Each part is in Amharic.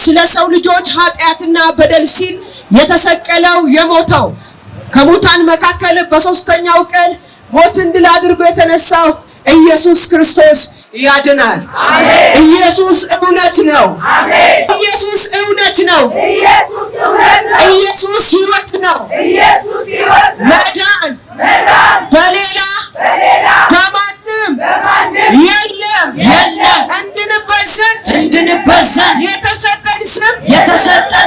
ስለ ሰው ልጆች ኃጢአትና በደል ሲል የተሰቀለው የሞተው ከሙታን መካከል በሶስተኛው ቀን ሞትን ድል አድርጎ የተነሳው ኢየሱስ ክርስቶስ ያድናል። አሜን። ኢየሱስ እውነት ነው። አሜን። ኢየሱስ እውነት ነው። ኢየሱስ እውነት ነው። ኢየሱስ ሕይወት ነው። ኢየሱስ ሕይወት ነው። መዳን በሌላ በማንም የለም። እንድንበት ዘንድ የተሰጠን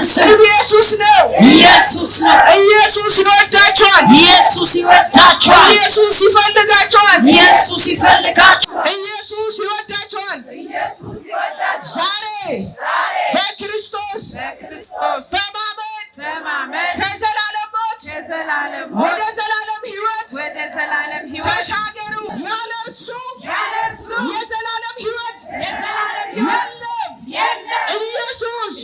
ስም ኢየሱስ ነው። ኢየሱስ ነው። ኢየሱስ ይወዳቸዋል። ኢየሱስ ይወዳቸዋል። ኢየሱስ ይፈልጋቸዋል። ኢየሱስ ይፈልጋቸዋል። ኢየሱስ ይወዳቸዋል። ኢየሱስ ይወዳቸዋል። ዛሬ በክርስቶስ በማመን ከዘላለም ሞት ወደ ዘላለም ሕይወት ተሻገሩ። ያለ እርሱ የዘላለም ሕይወት የለም። ኢየሱስ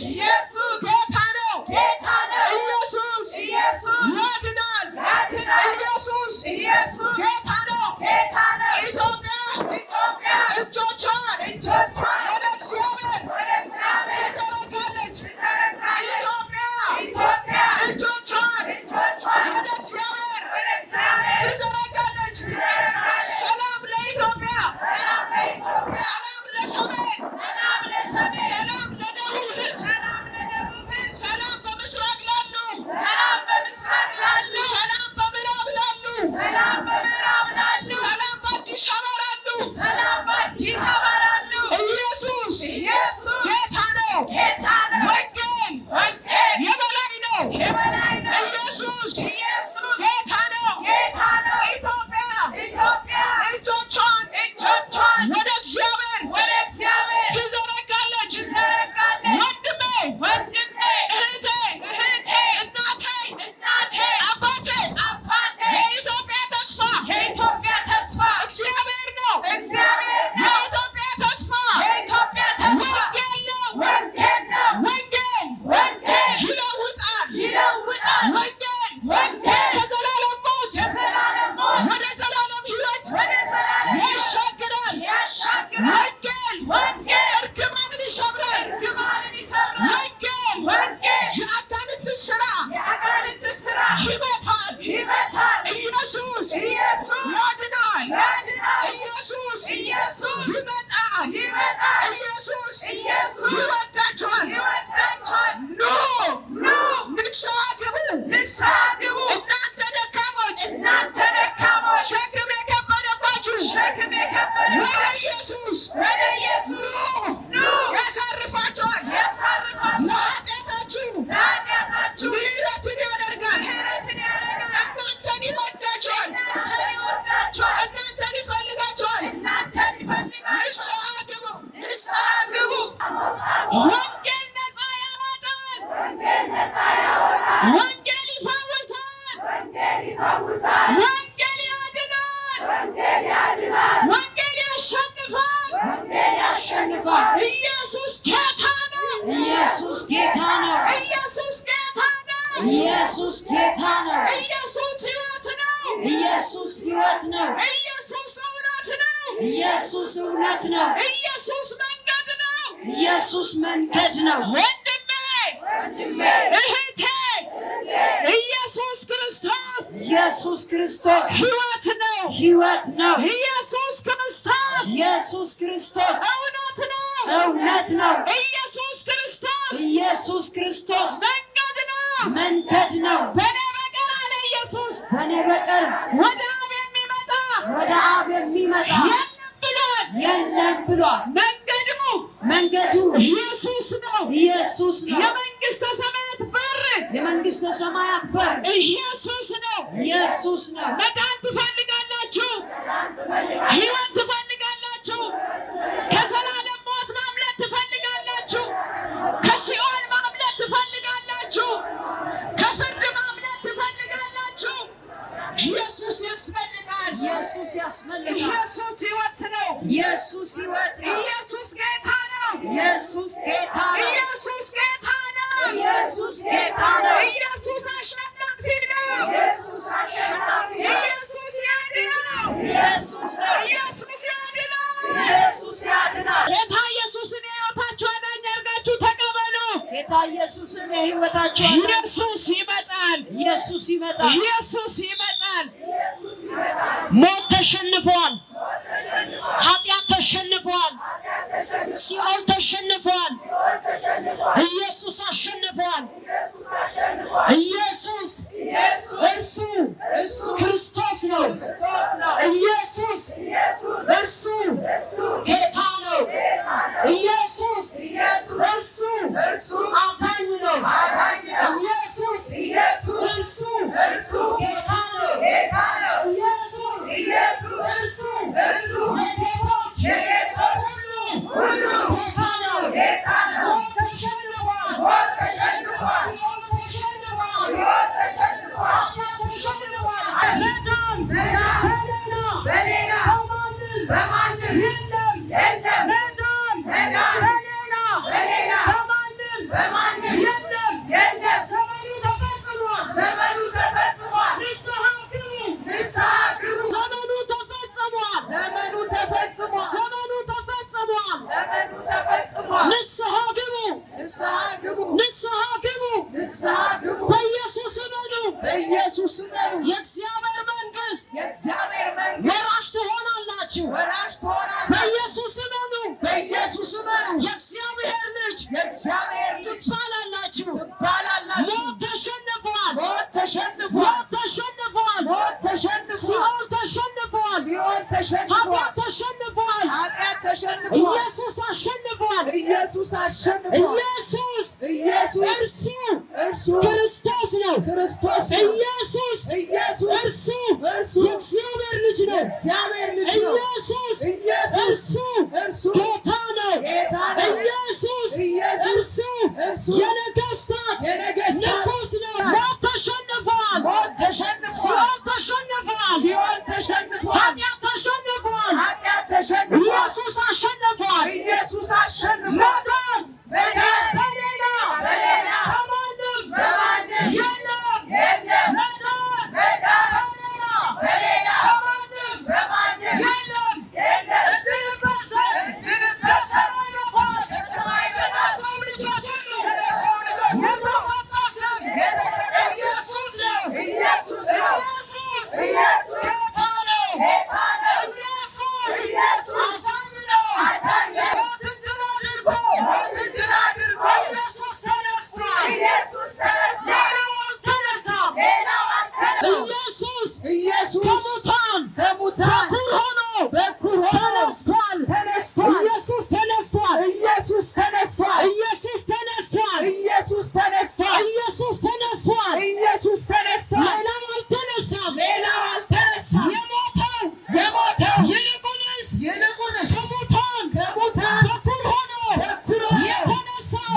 ጌታ ነው። ኢየሱስ ያድናል። ኢየሱስ ጌታ ነው። ኢትዮጵያ እጆቿን ወደ እግዚአብሔር ትዘረጋለች። ኢትዮጵያ እጆቿን ወደ እግዚአብሔር ትዘረጋለች። ሰላም ለኢትዮጵያ፣ ሰላም ለሰሜን፣ ሰላም ለደቡብ፣ ሰላም በምስራቅ ላሉ፣ ሰላም በምዕራብ ላሉ፣ ሰላም በአዲስ አበባ ላሉ ኢየሱስ ጌታ ነው። ወንጌል የበላይ ነው። ኢየሱስ ጌታ ነው። ኢትዮጵያ እጆቿን ወደ እግዚአብሔር ትዘረጋለች። ወንድሜ፣ እህቴ፣ እናቴ፣ አባቴ የኢትዮጵያ ተስፋ እግዚአብሔር ነው። የኢትዮጵያ ተስፋ ወንጌል ነው። ወንጌል ይለውጣል። ወንጌል ከዘላለም ሞት ወደ ዘላለም ሕይወት ያሻግራል። ወንጌል እርግማንን ይሰብራል። ወንጌል የአጋንንትን ሥራ ይመታል። ኢየሱስ ያድናል። ኢየሱስ ይመጣል። ኢየሱስ ይወዳቸዋል። ኑ ንስሐ ግቡ። እናንተ ደካሞች ሸክም የከበደባችሁ ወደ ኢየሱስ ኑ ያሳርፋቸዋል። ለኃጢአታችሁ ምሕረትን ያደርጋል። እናንተን ይወዳቸዋል። እናንተን ይፈልጋቸዋል። ንስሐ ግቡ። ወንጌል ነፃ ያወጣል። ወንጌል ይፈውሳል። ወንጌል ያድናል። ወንጌል ያሸንፋል። ኢየሱስ ጌታ ነው። ኢየሱስ ሕይወት ነው። ኢየሱስ እውነት ነው። ኢየሱስ መንገድ ነው። ወንድሜ፣ እህቴ፣ ኢየሱስ ክርስቶስ ሕይወት ነው። ኢየሱስ ክርስቶስ እውነት ነው። ኢየሱስ ክርስቶስ መንገድ ነው። በእኔ በቀር አለ ኢየሱስ ወደ አብ የሚመጣ የለም ብሏል። መንገዱ ኢየሱስ ነው። የመንግሥተ ሰማያት በር ኢየሱስ ነው። መዳን ትፈልጋላችሁ? ሕይወት ትፈልጋላችሁ? ከዘላለም ሞት ማምለጥ ትፈልጋላችሁ? ከሲኦል ማምለጥ ትፈልጋላችሁ? ከፍርድ ማምለጥ ትፈልጋላችሁ? ኢየሱስ ያስፈልጋል። ኢየሱስ ሕይወት ነው። ኢየሱስ ጌታ ነው። ኢየሱስ ጌታ ነው። ኢየሱስ አሸናፊ ነው። ኢየሱስ ያድናል። ኢየሱስ ያድናል። ጌታ ኢየሱስን ሕይወታችሁ አዳኝ አድርጋችሁ ተቀበሉ። ጌታ ኢየሱስን የህይወታቸው ኢየሱስ ይመጣል። ኢየሱስ ይመጣል። ኢየሱስ ይመጣል። ሞት ተሸንፏል። ኃጢአት ተሸንፏል። ሲኦል ተሸንፏል። ኢየሱስ አሸንፏል። ኢየሱስ እርሱ ክርስቶስ ነው። ኢየሱስ እርሱ ጌታ ነው። ኢየሱስ እርሱ አዳኝ ነው። ኢየሱስ እርሱ ጌታ ነው። ኢየሱስ እርሱ የጌቶች ሁሉ ጌታ ነው። ሞት ተሸንፏል። ሲኦል ተሸንፏል። በሌላ በማንም የለም። በማንም የለም። ዘመኑ ተፈጽሟል። ንስሐ ግቡ። ዘመኑ ተፈጽሟል። ንስሐ ግቡ። በኢየሱስ እመኑ። የእግዚአብሔር መንግሥት ወራሽ ትሆናላችሁ። በኢየሱስ እመኑ። የእግዚአብሔር ልጅ ትባላላችሁ። ሞት ተሸንፏል። ሲኦል ተሸንፏል። ኃጢአት ተሸንፏል። ኢየሱስ አሸንፏል። ኢየሱስ እርሱ ክርስቶስ ነው። ኢየሱስ እርሱ የእግዚአብሔር ልጅ ነው። ኢየሱስ እርሱ ጌታ ነው። ኢየሱስ እርሱ የነገሥታት ንጉሥ ነው። ሞት ተሸንፏል። ሲኦል ተሸንፏል። ኃጢአት ተሸንፏል። ኢየሱስ አሸንፏል። መዳን በሌላ በማንም የለም። መዳን በሌላ በማንም የለም። እንድንበሰል በሰማይ በታች ለሰው ልጆች ሁሉ የተሰጠ ስም ኢየሱስ ነው። ኢየሱስ ጌታ ነው። ኢየሱስ አዳኝ ነው። ሞትን ድል አድርጎ ኢየሱስ ተነስቷል። ሌላው አልተነሳም። ኢየሱስ ከሙታን በኩር ሆኖ ተነስቷል። ኢየሱስ ተነስቷል። ሌላው አልተነሳም። የሞተው ይልቁንስ ከሙታን በኩር ሆኖ የተነሳው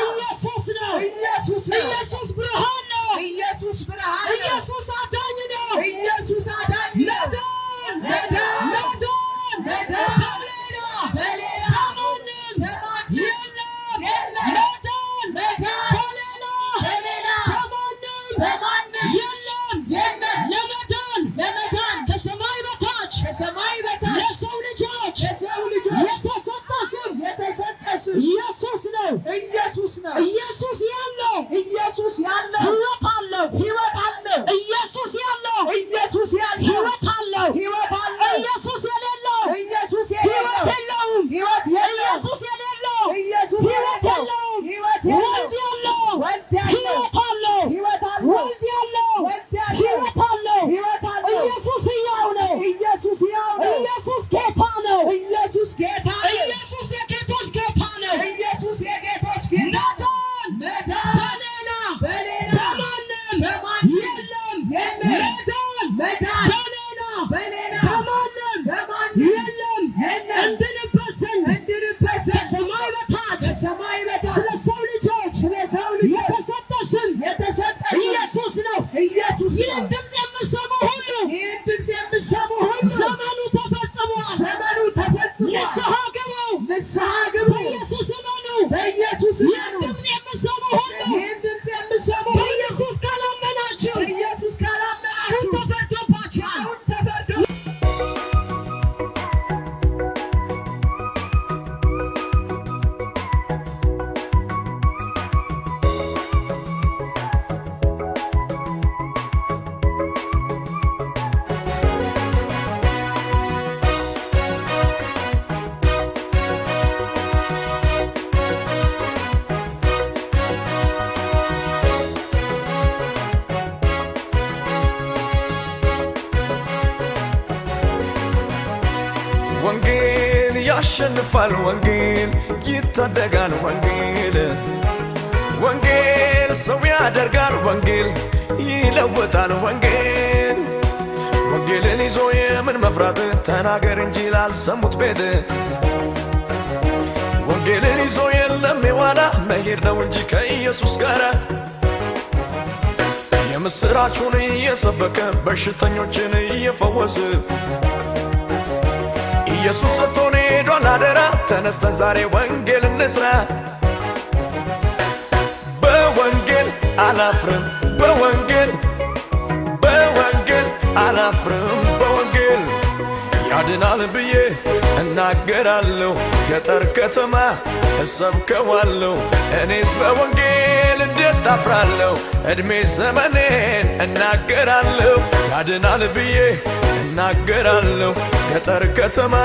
ኢየሱስ ነው። ኢየሱስ ብርሃን ነው። ኢየሱስ አዳኝ ነው። መዳን በሌላ በማንም የለም። በማንም የለም። ለመዳን ከሰማይ በታች ለሰው ልጆች የተሰጠ ስም ኢየሱስ ነው። ኢየሱስ ያለው ሕይወት አለው። ኢየሱስ ያለው ሕይወት አለው። ኢየሱስ የሌለው ሕይወት የለውም። ኢየሱስ የሌለው ሕይወት የለውም። ወልድ ያለው ሕይወት አለው። ወልድ ያለው ሕይወት አለው። ኢየሱስ ሕያው ነው። ኢየሱስ ጌታ ነው። ኢየሱስ የጌቶች ጌታ ነው። በሌላ በማንም የለም። በሌላ በማንም የለም። እንድንበሰል ከሰማይ በታች ስለ ሰው ልጆች ያሸንፋል ወንጌል ይታደጋል ወንጌል ወንጌል ሰው ያደርጋል ወንጌል ይለውጣል ወንጌል ወንጌልን ይዞ የምን መፍራት ተናገር እንጂ ላልሰሙት ቤት ወንጌልን ይዞ የለም የዋላ መሄድ ነው እንጂ ከኢየሱስ ጋር የምስራቹን እየሰበከ በሽተኞችን እየፈወሰ ኢየሱስ ሰጥቶን ሄዷል አደራ ተነስተን ዛሬ ወንጌል እንስራ በወንጌል አላፍርም በወንጌል አላፍርም በወንጌል ያድናል ብዬ እናገራለሁ ገጠር ከተማ እሰብከዋለሁ እኔስ በወንጌል እንዴት አፍራለሁ እድሜ ዘመኔን እናገራለሁ ያድናል ብዬ እናገራለሁ ገጠር ከተማ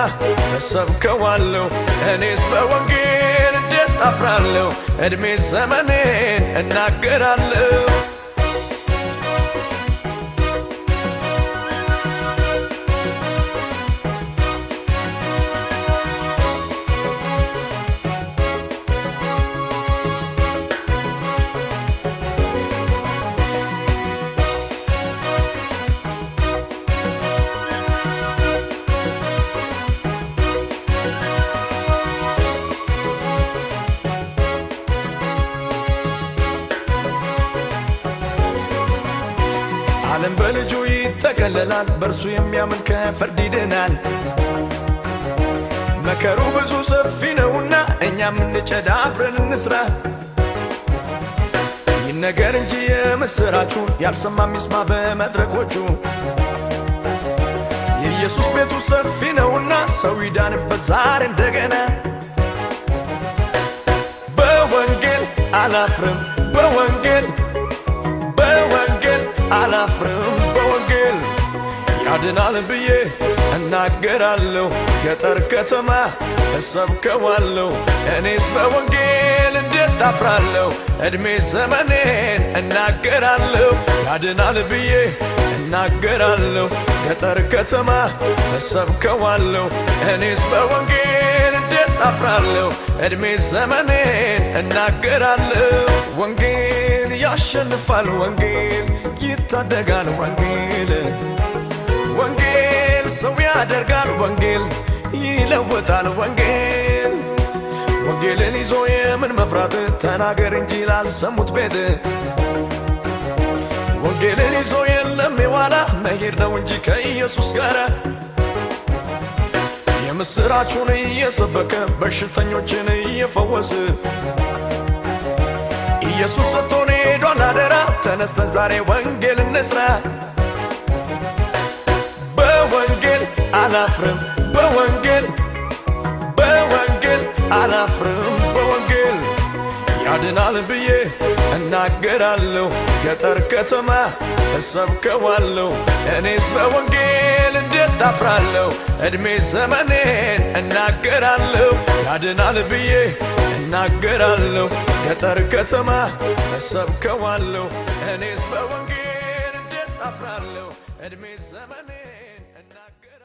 እሰብከዋለሁ እኔስ በወንጌል እንዴት አፍራለሁ እድሜ ዘመኔን እናገራለሁ ዓለም በልጁ ይጠቀለላል በርሱ የሚያምን ከፍርድ ይድናል መከሩ ብዙ ሰፊ ነውና እኛም እንጨዳ አብረን እንስራ ይነገር እንጂ የምስራቹ ያልሰማም ይስማ በመድረኮቹ የኢየሱስ ቤቱ ሰፊ ነውና ሰው ይዳንበት ዛሬ እንደገና በወንጌል አላፍርም በወንጌል አላፍርም በወንጌል ያድናል ብዬ እናገራለሁ ገጠር ከተማ እሰብከዋለሁ እኔስ በወንጌል እንዴት አፍራለሁ እድሜ ዘመኔን እናገራለሁ ያድናል ብዬ እናገራለሁ ገጠር ከተማ እሰብከዋለሁ እኔስ በወንጌል እንዴት አፍራለሁ እድሜ ዘመኔን እናገራለሁ ወንጌል ያሸንፋል ወንጌል ይታደጋል ወንጌል ወንጌል ሰው ያደርጋል ወንጌል ይለውጣል ወንጌል ወንጌልን ይዞ የምን መፍራት ተናገር እንጂ ላልሰሙት ቤት ወንጌልን ይዞ የለም የዋላ መሄድ ነው እንጂ ከኢየሱስ ጋር የምስራቹን እየሰበከ በሽተኞችን እየፈወሰ ኢየሱስ ሰጥቶን ሄዷል አደራ ተነስተን ዛሬ ወንጌል እንስራ በወንጌል አላፍርም በወንጌል አላፍርም በወንጌል ያድናል ብዬ እናገራለሁ ገጠር ከተማ እሰብከዋለሁ እኔስ በወንጌል እንዴት አፍራለሁ እድሜ ዘመኔን እናገራለሁ ያድናል ብዬ እናገራለሁ ገጠር ከተማ እሰብከዋለሁ እኔስ በወንጌል እንዴት አፍራለሁ እድሜ ዘመኔን እናገራለሁ